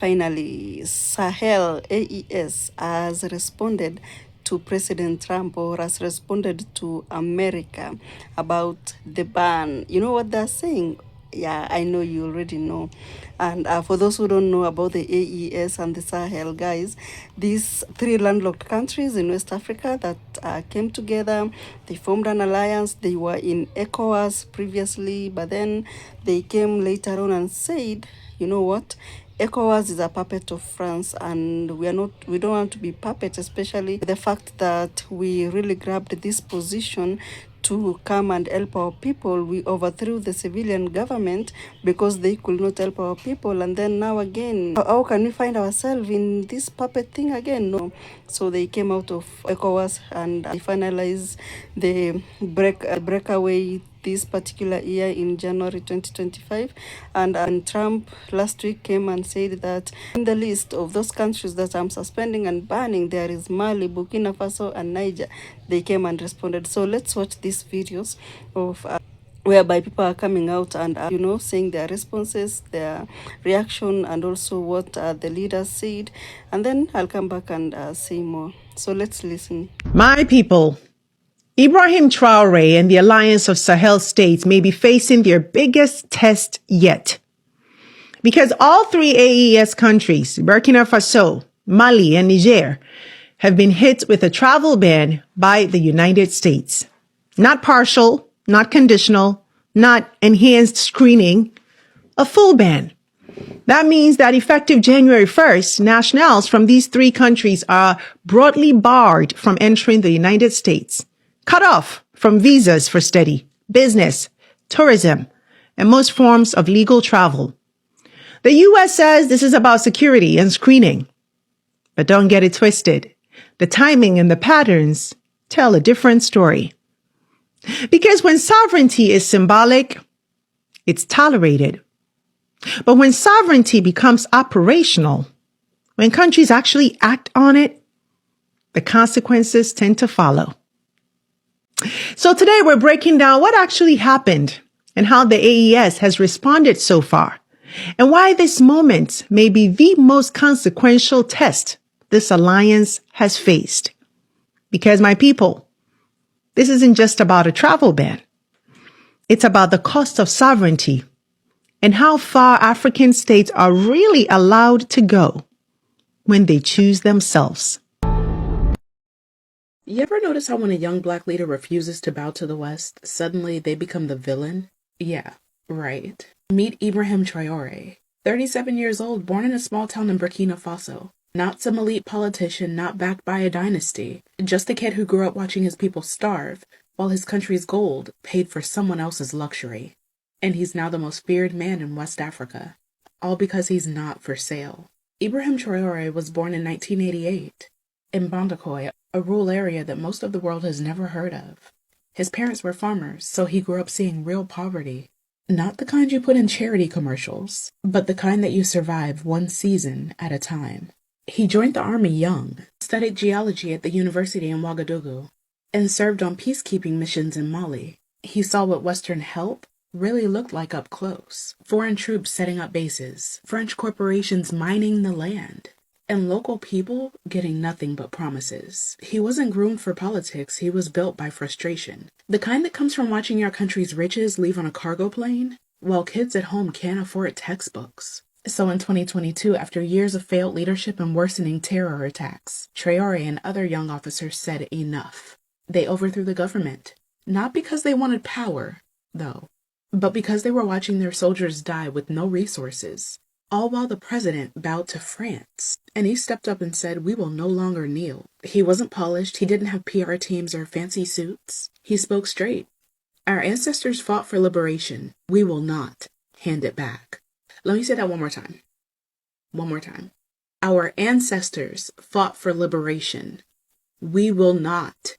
Finally, Sahel AES has responded to President Trump, or has responded to America about the ban. You know what they're saying? Yeah, I know you already know. And for those who don't know about the AES and the Sahel, guys, these three landlocked countries in West Africa that came together, they formed an alliance. They were in ECOWAS previously, but then they came later on and said, you know what? ECOWAS is a puppet of France, and we don't want to be puppets, especially the fact that we really grabbed this position to come and help our people. We overthrew the civilian government because they could not help our people, and then now again, how can we find ourselves in this puppet thing again? No. So they came out of ECOWAS and they finalized the breakaway this particular year in January 2025. And Trump last week came and said that in the list of those countries that I'm suspending and banning, there is Mali, Burkina Faso, and Niger. They came and responded. So let's watch these videos of whereby people are coming out and saying their responses, their reaction, and also what the leaders said. And then I'll come back and say more. So let's listen. My people, Ibrahim Traore and the Alliance of Sahel states may be facing their biggest test yet. Because all three AES countries, Burkina Faso, Mali, and Niger, have been hit with a travel ban by the United States. Not partial, not conditional, not enhanced screening, a full ban. That means that effective January 1st, nationals from these three countries are broadly barred from entering the United States, cut off from visas for study, business, tourism, and most forms of legal travel. The U.S. says this is about security and screening. But don't get it twisted. The timing and the patterns tell a different story. Because when sovereignty is symbolic, it's tolerated. But when sovereignty becomes operational, when countries actually act on it, the consequences tend to follow. So today we're breaking down what actually happened and how the AES has responded so far, and why this moment may be the most consequential test this alliance has faced. Because, my people, this isn't just about a travel ban. It's about the cost of sovereignty and how far African states are really allowed to go when they choose themselves. You ever notice how when a young black leader refuses to bow to the West, suddenly they become the villain? Yeah, right. Meet Ibrahim Traore, 37 years old, born in a small town in Burkina Faso. Not some elite politician, not backed by a dynasty. Just a kid who grew up watching his people starve, while his country's gold paid for someone else's luxury. And he's now the most feared man in West Africa. All because he's not for sale. Ibrahim Traore was born in 1988 in Bandakoy, a rural area that most of the world has never heard of. His parents were farmers, so he grew up seeing real poverty. Not the kind you put in charity commercials, but the kind that you survive one season at a time. He joined the army young, studied geology at the university in Ouagadougou, and served on peacekeeping missions in Mali. He saw what Western help really looked like up close. Foreign troops setting up bases, French corporations mining the land, and local people getting nothing but promises. He wasn't groomed for politics, he was built by frustration. The kind that comes from watching your country's riches leave on a cargo plane, while kids at home can't afford textbooks. So in 2022, after years of failed leadership and worsening terror attacks, Traore and other young officers said enough. They overthrew the government. Not because they wanted power, though, but because they were watching their soldiers die with no resources. All while the president bowed to France. And he stepped up and said, "We will no longer kneel." He wasn't polished, he didn't have PR teams or fancy suits. He spoke straight. Our ancestors fought for liberation. We will not hand it back. Let me say that one more time. One more time. Our ancestors fought for liberation. We will not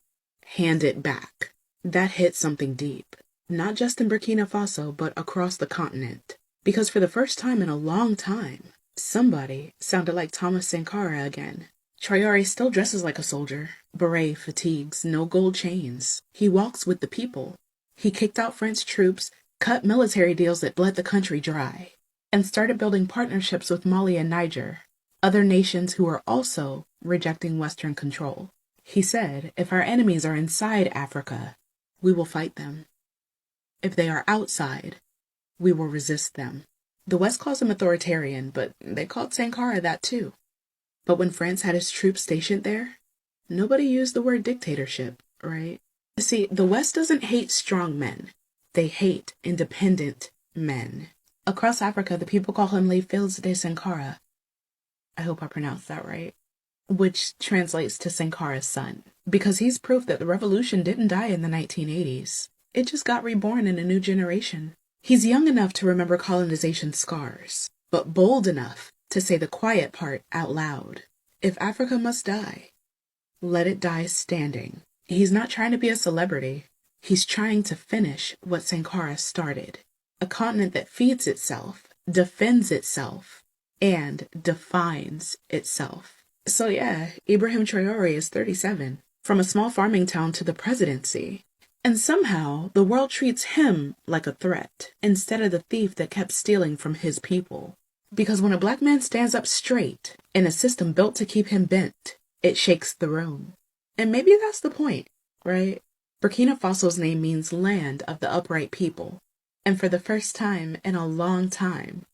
hand it back. That hit something deep. Not just in Burkina Faso, but across the continent. Because for the first time in a long time, somebody sounded like Thomas Sankara again. Traore still dresses like a soldier. Beret, fatigues, no gold chains. He walks with the people. He kicked out French troops, cut military deals that bled the country dry. and started building partnerships with Mali and Niger, other nations who are also rejecting Western control. He said, if our enemies are inside Africa, we will fight them. If they are outside, we will resist them. The West calls him authoritarian, but they called Sankara that too. But when France had its troops stationed there, nobody used the word dictatorship, right? See, the West doesn't hate strong men. They hate independent men. Across Africa, the people call him Les Fils de Sankara. I hope I pronounced that right. Which translates to Sankara's son. Because he's proof that the revolution didn't die in the 1980s. It just got reborn in a new generation. He's young enough to remember colonization scars, but bold enough to say the quiet part out loud. If Africa must die, let it die standing. He's not trying to be a celebrity. He's trying to finish what Sankara started. A continent that feeds itself, defends itself, and defines itself. So yeah, Ibrahim Traore is 37, from a small farming town to the presidency. And somehow, the world treats him like a threat, instead of the thief that kept stealing from his people. Because when a black man stands up straight, in a system built to keep him bent, it shakes the room. And maybe that's the point, right? Burkina Faso's name means land of the upright people. And for the first time in a long time,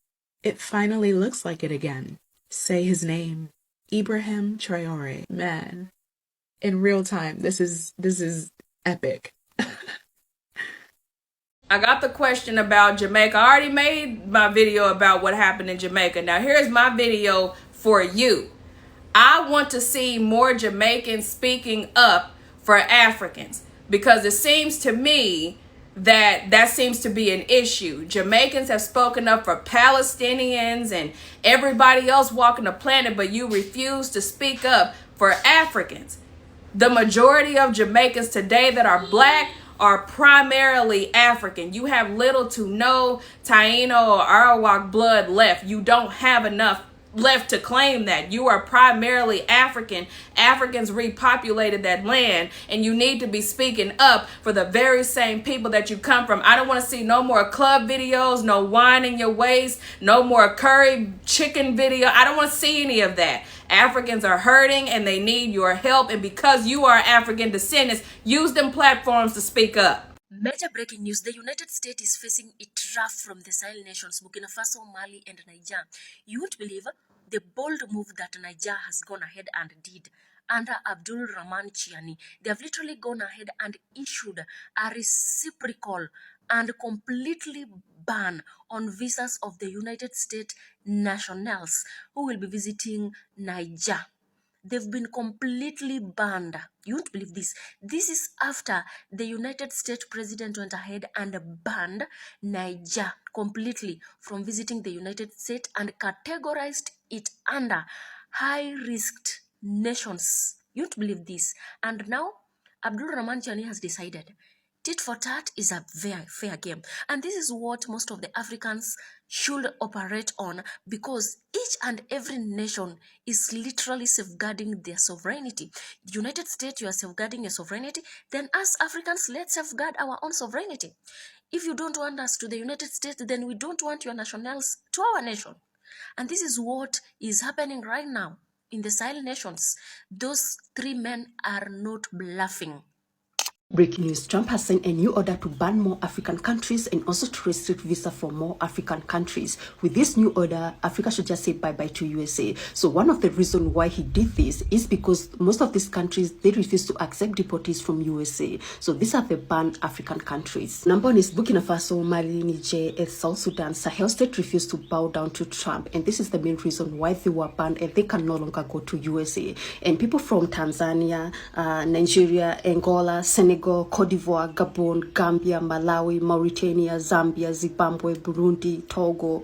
it finally looks like it again. Say his name, Ibrahim Traore. Man, in real time, this is epic. I got the question about Jamaica. I already made my video about what happened in Jamaica. Now here's my video for you. I want to see more Jamaicans speaking up for Africans, because it seems to me that seems to be an issue. Jamaicans have spoken up for Palestinians and everybody else walking the planet, but you refuse to speak up for Africans. The majority of Jamaicans today that are black are primarily African. You have little to no Taino or Arawak blood left. You don't have enough left to claim that. You are primarily African. Africans repopulated that land, and you need to be speaking up for the very same people that you come from. I don't want to see no more club videos, no wine in your waist, no more curry chicken video. I don't want to see any of that. Africans are hurting and they need your help, and because you are African descendants, use them platforms to speak up. Major breaking news. The United States is facing a draft from the Sahel nations, Burkina Faso, Mali, and Niger. You won't believe the bold move that Niger has gone ahead and did under Abdul Rahman Chiani. They have literally gone ahead and issued a reciprocal and completely ban on visas of the United States nationals who will be visiting Niger. They've been completely banned. You won't believe this. This is after the United States president went ahead and banned Niger completely from visiting the United States and categorized it under high-risk nations. You won't believe this. And now, Abdul Rahman Chani has decided tit-for-tat is a very fair game. And this is what most of the Africans should operate on, because each and every nation is literally safeguarding their sovereignty. The United States, you are safeguarding your sovereignty. Then us Africans, let's safeguard our own sovereignty. If you don't want us to the United States, then we don't want your nationals to our nation. And this is what is happening right now in the Sahel nations. Those three men are not bluffing. Breaking news, Trump has signed a new order to ban more African countries and also to restrict visa for more African countries. With this new order, Africa should just say bye-bye to USA. So one of the reasons why he did this is because most of these countries, they refuse to accept deportees from USA. So these are the banned African countries. Number one is Burkina Faso, Mali, Niger, and South Sudan. Sahel state refused to bow down to Trump. And this is the main reason why they were banned and they can no longer go to USA. And people from Tanzania, Nigeria, Angola, Senegal, Cote d'Ivoire, Gabon, Gambia, Malawi, Mauritania, Zambia, Zimbabwe, Burundi, Togo.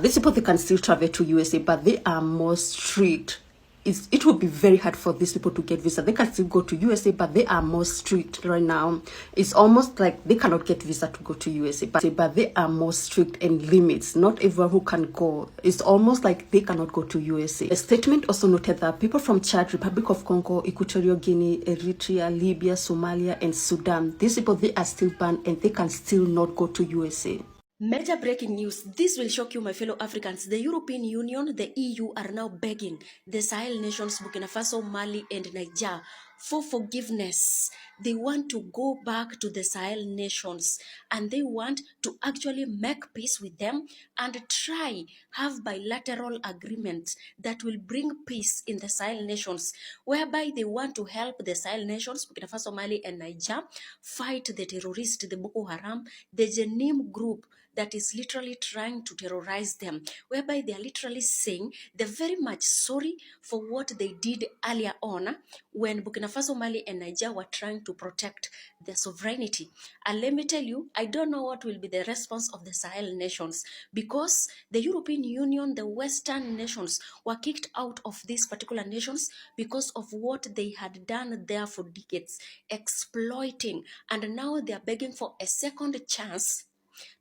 These people, they can still travel to USA, but they are more strict. It will be very hard for these people to get visa. They can still go to USA, but they are more strict right now. It's almost like they cannot get visa to go to USA, but they are more strict and limits. Not everyone who can go. It's almost like they cannot go to USA. A statement also noted that people from Chad, Republic of Congo, Equatorial Guinea, Eritrea, Libya, Somalia, and Sudan, these people, they are still banned and they can still not go to USA. Major breaking news. This will shock you, my fellow Africans. The European Union, the EU, are now begging the Sahel nations, Burkina Faso, Mali, and Niger for forgiveness. They want to go back to the Sahel nations and they want to actually make peace with them and try have bilateral agreements that will bring peace in the Sahel nations, whereby they want to help the Sahel nations, Burkina Faso, Mali, and Niger, fight the terrorists, the Boko Haram, the Jenim group that is literally trying to terrorize them, whereby they are literally saying they're very much sorry for what they did earlier on when Burkina Faso, Mali, and Niger were trying to protect their sovereignty. And let me tell you, I don't know what will be the response of the Sahel nations, because the European Union, the Western nations, were kicked out of these particular nations because of what they had done there for decades, exploiting, and now they are begging for a second chance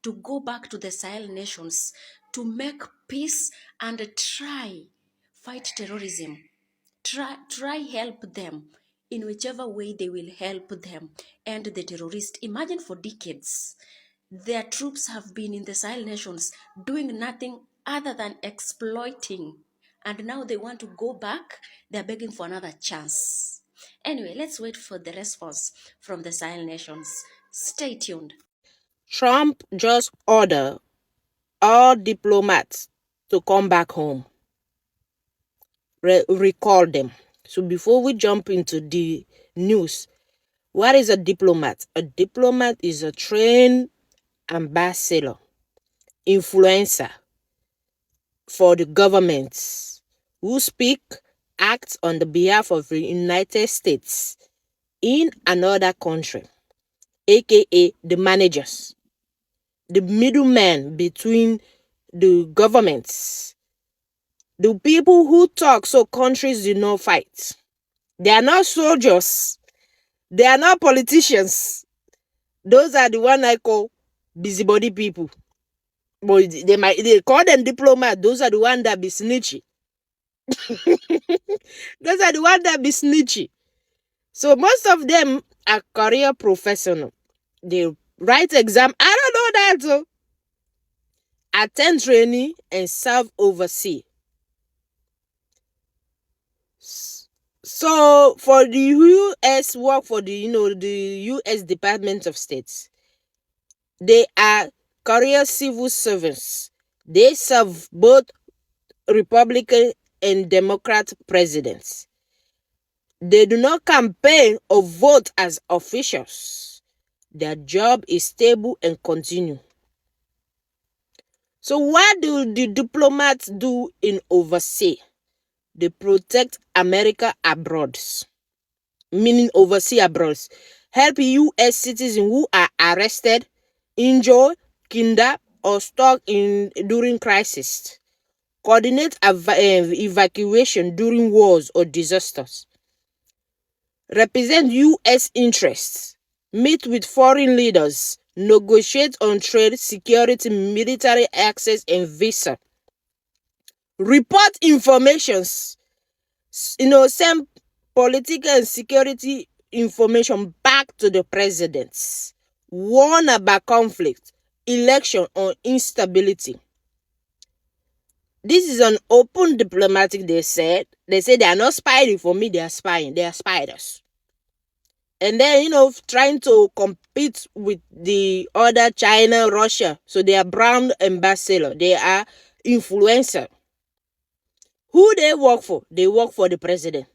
to go back to the Sahel nations to make peace and try fight terrorism. Try help them in whichever way they will help them and the terrorists. Imagine for decades, their troops have been in the Sahel nations doing nothing other than exploiting. And now they want to go back. They're begging for another chance. Anyway, let's wait for the response from the Sahel nations. Stay tuned. Trump just ordered all diplomats to come back home. Recall them. So before we jump into the news, what is a diplomat? A diplomat is a trained ambassador, influencer for the governments who speak, act on the behalf of the United States in another country, aka the managers, the middlemen between the governments, the people who talk so countries do not fight. They are not soldiers. They are not politicians. Those are the one I call busybody people. But they call them diplomats. Those are the one that be snitchy. Those are the one that be snitchy. So most of them are career professional. They write exam. I don't know that though. Attend training and serve overseas. So for the US work for the US Department of State, they are career civil servants. They serve both Republican and Democrat presidents. They do not campaign or vote as officials. Their job is stable and continue. So what do the diplomats do in overseas? They protect America abroad, meaning overseas abroad. Help US citizens who are arrested, injured, kidnapped, or stuck during crisis. Coordinate evacuation during wars or disasters. Represent US interests. Meet with foreign leaders. Negotiate on trade, security, military access, and visa. Report informations. Send political and security information back to the presidents. Warn about conflict, election, or instability. This is an open diplomatic, they said. They say they are not spying for me, they are spying. They are spiders. And then, trying to compete with the other China, Russia. So they are brand ambassador. They are influencer. Who they work for? They work for the president.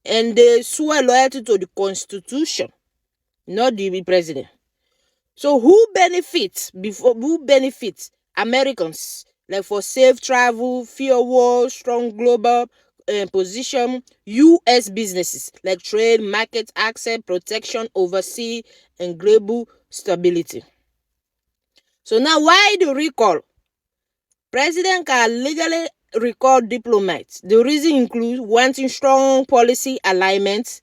And they swear loyalty to the constitution, not the president. So who benefits? Who benefits? Americans, like for safe travel, fear war, strong global position. US businesses, like trade, market access, protection, overseas, and global stability. So now, why the recall? President can legally recall diplomats. The reason includes wanting strong policy alignment,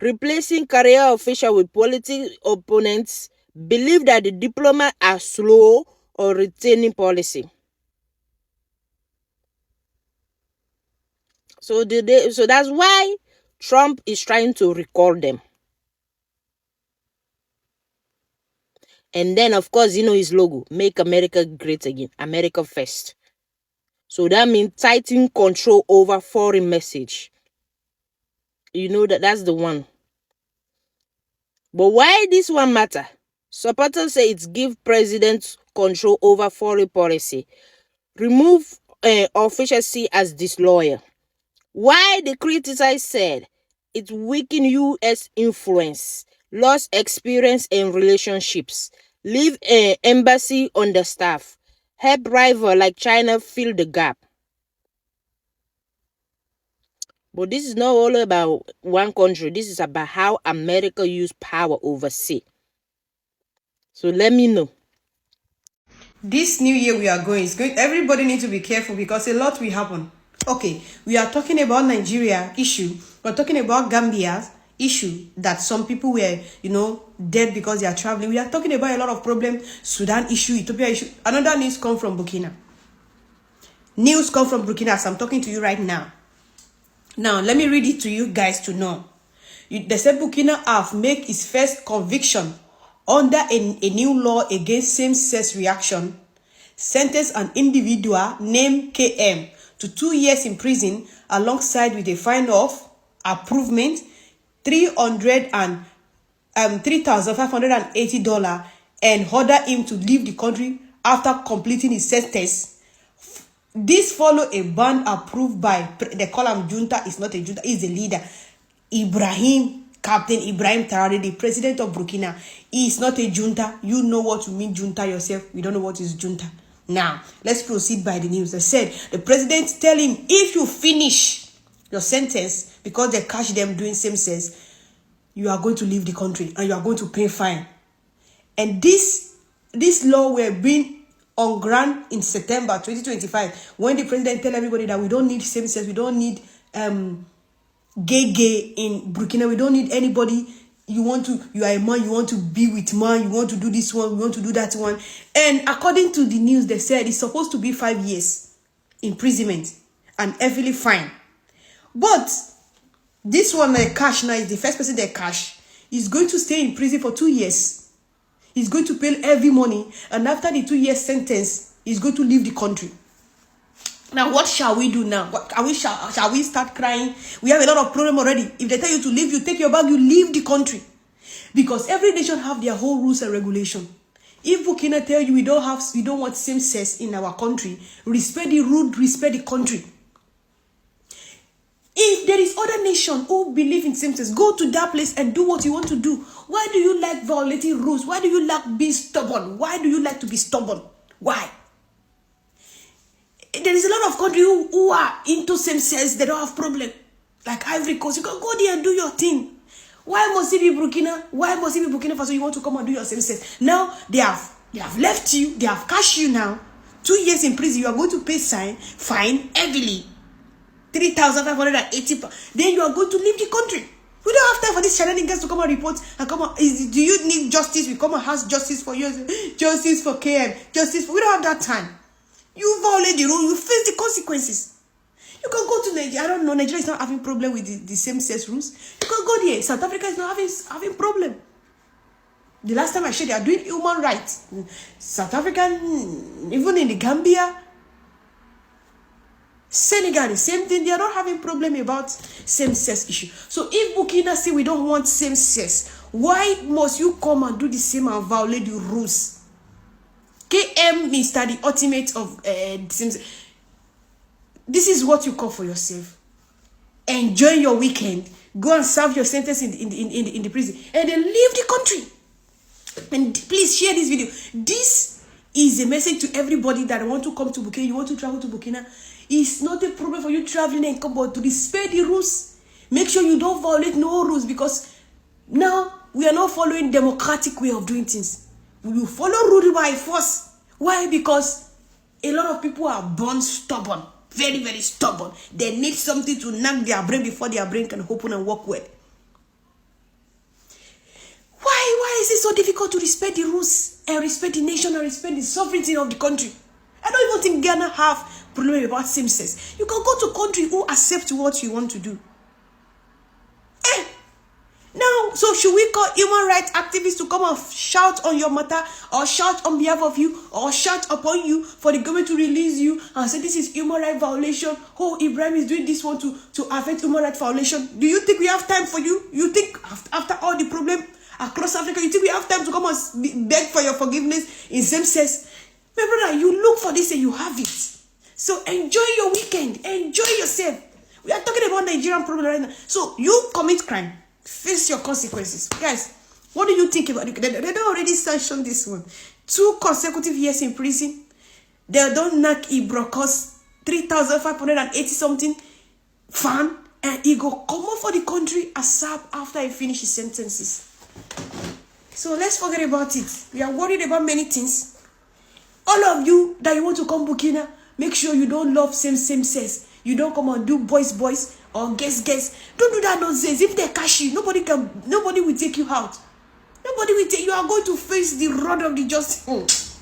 replacing career officials with political opponents, believe that the diplomats are slow or retaining policy. So that's why Trump is trying to recall them. And then, of course, you know his logo, Make America Great Again, America First. So that means tighten control over foreign message. You know that's the one. But why this one matter? Supporters say it give president control over foreign policy. Remove officialcy as disloyal. Why the criticizers said it weaken U.S. influence, lost experience and relationships, leave embassy understaffed, help rival like China fill the gap. But this is not all about one country. This is about how America used power overseas. So let me know. This new year we are going, everybody needs to be careful because a lot will happen. Okay, we are talking about Nigeria issue. We're talking about Gambia's issue that some people were, dead because they are traveling. We are talking about a lot of problems. Sudan issue, Ethiopia issue. Another news come from Burkina. News come from Burkina as I'm talking to you right now. Now, let me read it to you guys to know. They said Burkina have made its first conviction under a new law against same-sex reaction, sentenced an individual named KM to 2 years in prison alongside with a fine of approvement $3,580 and order him to leave the country after completing his sentence. This follow a ban approved by, they call him junta, it's not a junta, he's a leader. Ibrahim, Captain Ibrahim Traore, the president of Burkina. He is not a junta. You know what you mean junta yourself. We don't know what is junta. Now, let's proceed by the news. They said the president tell him, if you finish your sentence, because they catch them doing same sex, you are going to leave the country and you are going to pay fine. And this law were being on ground in September 2025 when the president tell everybody that we don't need same sex, we don't need gay in Burkina, we don't need anybody. You are a man, you want to be with man, you want to do this one, you want to do that one. And according to the news, they said it's supposed to be 5 years imprisonment and heavily fine. But this one, Cash now, is the first person they cash. He's going to stay in prison for 2 years. He's going to pay every money, and after the 2 years sentence, he's going to leave the country. Now, what shall we do now? Shall we start crying? We have a lot of problem already. If they tell you to leave, you take your bag, you leave the country. Because every nation have their whole rules and regulation. If Burkina tell you we don't want same sex in our country, respect the rule, respect the country. If there is other nation who believe in same sex, go to that place and do what you want to do. Why do you like violating rules? Why do you like being stubborn? Why do you like to be stubborn? Why? There is a lot of countries who are into same sex, they don't have problem. Like Ivory Coast, you can go there and do your thing. Why must it be Burkina? Why must it be Burkina Faso? You want to come and do your same sex? Now they have left you, they have cashed you now. 2 years in prison, you are going to pay fine heavily. 3,580. Then you are going to leave the country. We don't have time for these shenanigans to come and report and come on. Do you need justice? We come and ask justice for you. Justice for KM. Justice for. We don't have that time. You violate the rule, you face the consequences. You can go to Nigeria. I don't know. Nigeria is not having problem with the same sex rules. You can go there. South Africa is not having problem. The last time I checked, they are doing human rights. South Africa, even in the Gambia, Senegal, the same thing. They are not having problem about same-sex issue. So if Burkina say we don't want same-sex, why must you come and do the same and violate the rules? KM is the ultimate of same-sex. This is what you call for yourself. Enjoy your weekend. Go and serve your sentence in the prison. And then leave the country. And please share this video. This is a message to everybody that want to come to Burkina. You want to travel to Burkina. It's not a problem for you traveling and come, but to respect the rules. Make sure you don't violate no rules, because now we are not following democratic way of doing things. We will follow rule by force. Why? Because a lot of people are born stubborn. Very, very stubborn. They need something to knock their brain before their brain can open and work well. Why is it so difficult to respect the rules and respect the nation and respect the sovereignty of the country? I don't even think Ghana have problem about same sex. You can go to country who accept what you want to do. Now, so should we call human rights activists to come and shout on your matter, or shout on behalf of you, or shout upon you for the government to release you and say this is human rights violation? Oh, Ibrahim is doing this one to affect human rights violation. Do you think we have time for you? You think after all the problem across Africa, you think we have time to come and beg for your forgiveness in same sex? My brother, you look for this and you have it. So enjoy your weekend. Enjoy yourself. We are talking about Nigerian problem right now. So you commit crime, face your consequences. Guys, what do you think about it? They don't already sanction this one. 2 consecutive years in prison. They don't knock Ibro cost 3,580 something fan, and he go come out for the country ASAP after he finish his sentences. So let's forget about it. We are worried about many things. All of you that you want to come Burkina, make sure you don't love same sex. You don't come and do boys or guess. Don't do that nonsense. If they catch you, nobody will take you out. Nobody will take you. Are going to face the rod of the justice.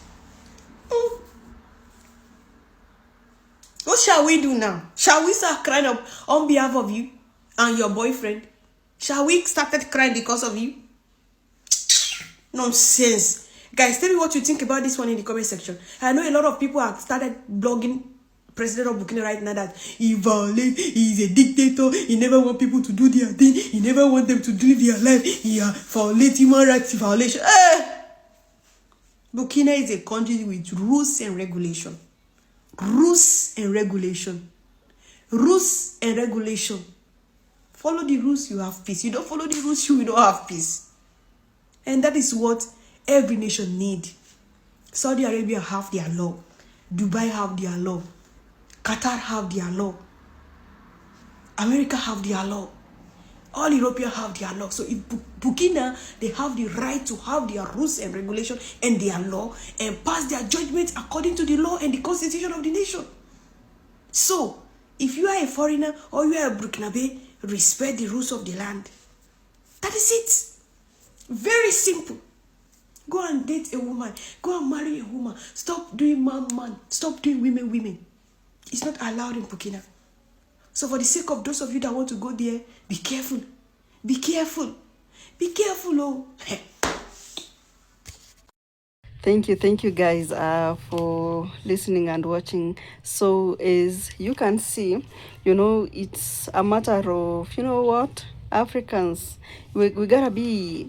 What shall we do now? Shall we start crying up on behalf of you and your boyfriend? Shall we start crying because of you? Nonsense. Guys, tell me what you think about this one in the comment section. I know a lot of people have started blogging President of Burkina right now that he violates, he's a dictator, he never want people to do their thing, he never want them to live their life, he violates human rights violation. Burkina is a country with rules and regulation. Rules and regulation. Rules and regulation. Follow the rules, you have peace. You don't follow the rules, you will not have peace. And that is what every nation need. Saudi Arabia have their law. Dubai have their law. Qatar have their law. America have their law. All Europeans have their law. So if Burkina, they have the right to have their rules and regulation and their law and pass their judgment according to the law and the constitution of the nation. So if you are a foreigner or you are a Burkinabe, respect the rules of the land. That is it. Very simple. Go and date a woman. Go and marry a woman. Stop doing man. Stop doing women. It's not allowed in Burkina. So for the sake of those of you that want to go there, be careful. Be careful. Be careful, oh. Thank you guys for listening and watching. So as you can see, it's a matter of, what? Africans, we gotta be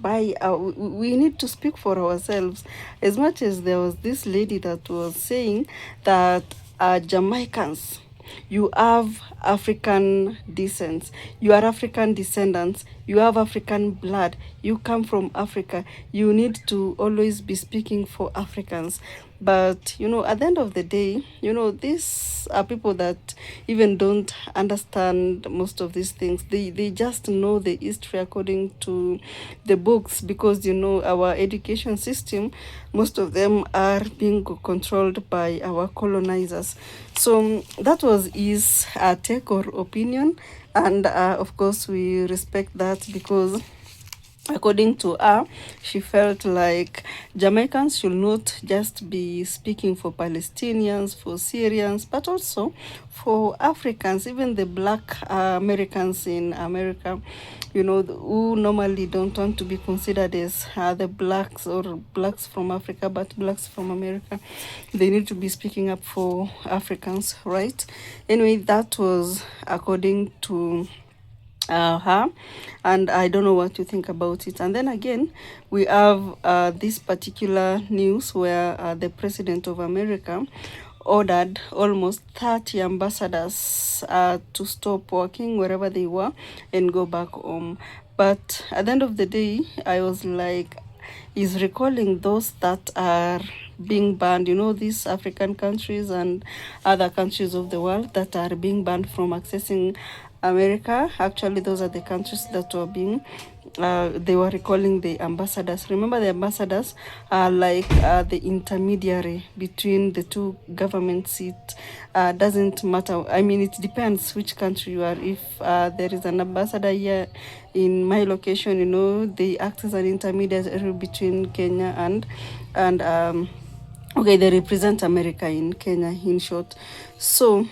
we need to speak for ourselves. As much as there was this lady that was saying that Jamaicans, you have African descent, you are African descendants, you have African blood, you come from Africa, you need to always be speaking for Africans. But at the end of the day, these are people that even don't understand most of these things. They just know the history according to the books, because our education system, most of them are being controlled by our colonizers. So that was his take or opinion, and of course we respect that, because according to her, she felt like Jamaicans should not just be speaking for Palestinians, for Syrians, but also for Africans, even the black Americans in America, who normally don't want to be considered as the blacks or blacks from Africa, but blacks from America. They need to be speaking up for Africans, right? Anyway, that was according to her, and I don't know what you think about it. And then again, we have this particular news where the president of America ordered almost 30 ambassadors to stop working wherever they were and go back home. But at the end of the day, I was like, he's recalling those that are being banned, these African countries and other countries of the world that are being banned from accessing America. Actually, those are the countries that were being they were recalling the ambassadors. Remember, the ambassadors are like the intermediary between the two governments. It doesn't matter. I mean, it depends which country you are. If there is an ambassador here in my location, they act as an intermediary between Kenya and okay, they represent America in Kenya, in short. So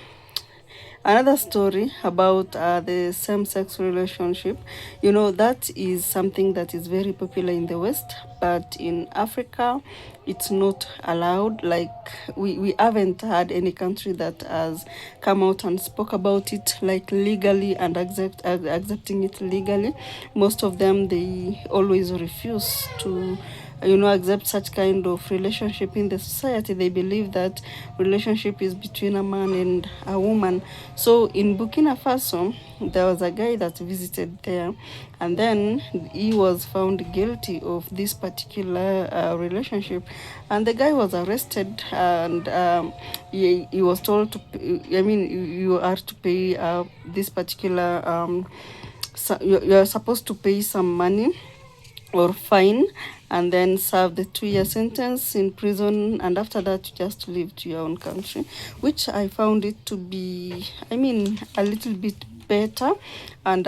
Another story about the same-sex relationship, that is something that is very popular in the West, but in Africa, it's not allowed. Like we haven't had any country that has come out and spoke about it like legally and accepting it legally. Most of them, they always refuse to accept such kind of relationship in the society. They believe that relationship is between a man and a woman. So in Burkina Faso, there was a guy that visited there, and then he was found guilty of this particular relationship, and the guy was arrested, and he was told to, you are to pay this particular, so you are supposed to pay some money or fine, and then serve the 2-year sentence in prison, and after that you just leave to your own country, which I found it to be, a little bit better and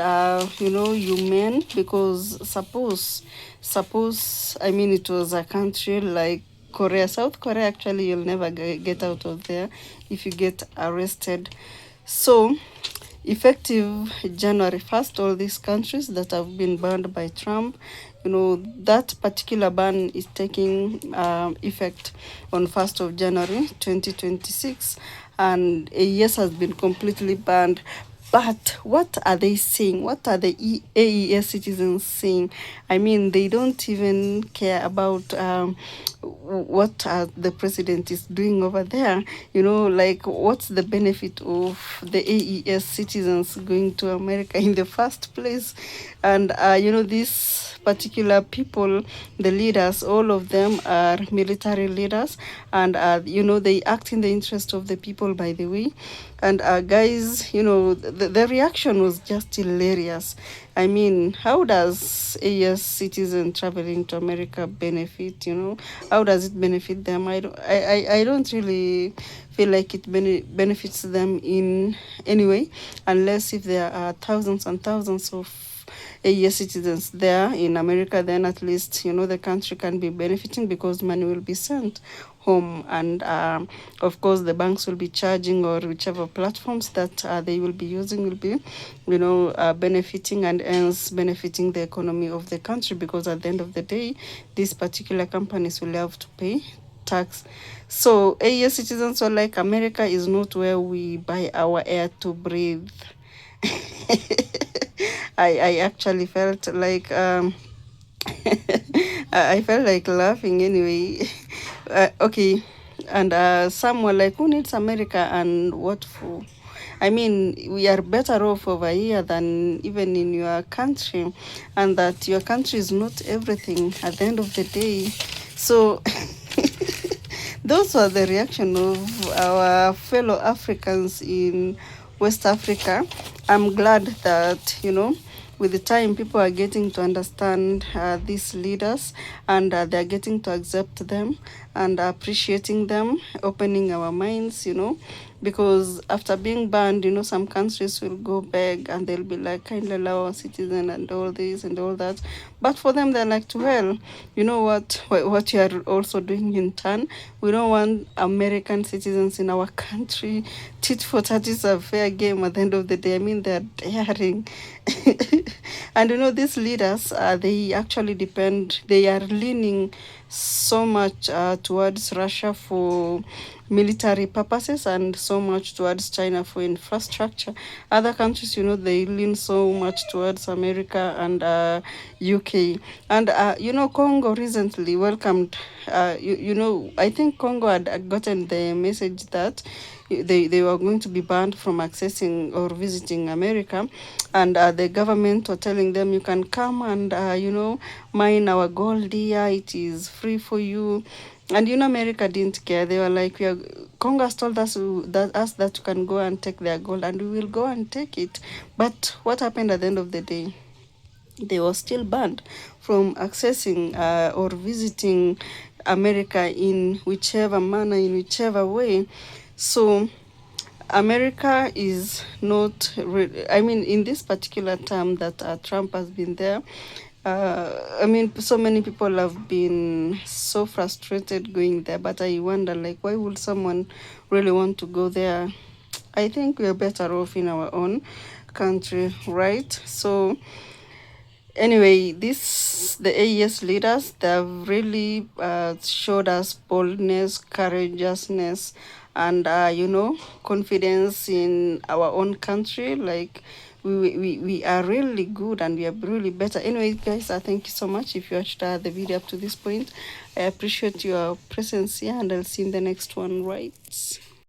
humane, because suppose it was a country like South Korea. Actually, you'll never get out of there if you get arrested. So effective January 1st, all these countries that have been banned by Trump, that particular ban is taking effect on 1st of January 2026, and AES has been completely banned. But what are they saying? What are the AES citizens saying? They don't even care about what the president is doing over there. Like, what's the benefit of the AES citizens going to America in the first place? And, these particular people, the leaders, all of them are military leaders, and they act in the interest of the people, by the way. And guys, the reaction was just hilarious. How does AES citizen traveling to America benefit? How does it benefit them? I don't really feel like it benefits them in any way, unless if there are thousands and thousands of AES citizens there in America. Then at least the country can be benefiting, because money will be sent home, and of course the banks will be charging, or whichever platforms that they will be using will be benefiting, and hence benefiting the economy of the country, because at the end of the day these particular companies will have to pay tax. So AES citizens are like, America is not where we buy our air to breathe. I actually felt like I felt like laughing anyway. Okay, and some were like, who needs America and what for? We are better off over here than even in your country, and that your country is not everything at the end of the day. So those were the reaction of our fellow Africans in West Africa. I'm glad that, with the time, people are getting to understand these leaders, and they're getting to accept them and appreciating them, opening our minds, because after being banned, some countries will go back and they'll be like, kindly allow our citizen and all this and all that. But for them, they're like, well, you know what you are also doing in turn. We don't want American citizens in our country. Tit-for-tat is a fair game at the end of the day. They're daring. And these leaders, they actually they are leaning so much towards Russia for military purposes, and so much towards China for infrastructure. Other countries, they lean so much towards America and UK. And, Congo recently welcomed, I think Congo had gotten the message that they were going to be banned from accessing or visiting America, and the government were telling them, you can come and mine our gold here, it is free for you. And America didn't care. They were like, Congo has told us that you can go and take their gold, and we will go and take it. But what happened at the end of the day? They were still banned from accessing or visiting America in whichever manner, in whichever way. So America is not in this particular term that Trump has been there, so many people have been so frustrated going there, but I wonder, like, why would someone really want to go there? I think we're better off in our own country, right? So anyway, the AES leaders, they've really showed us boldness, courageousness, and confidence in our own country. Like we are really good and we are really better. Anyway, guys, thank you so much if you watched the video up to this point. I appreciate your presence here, and I'll see you in the next one, right?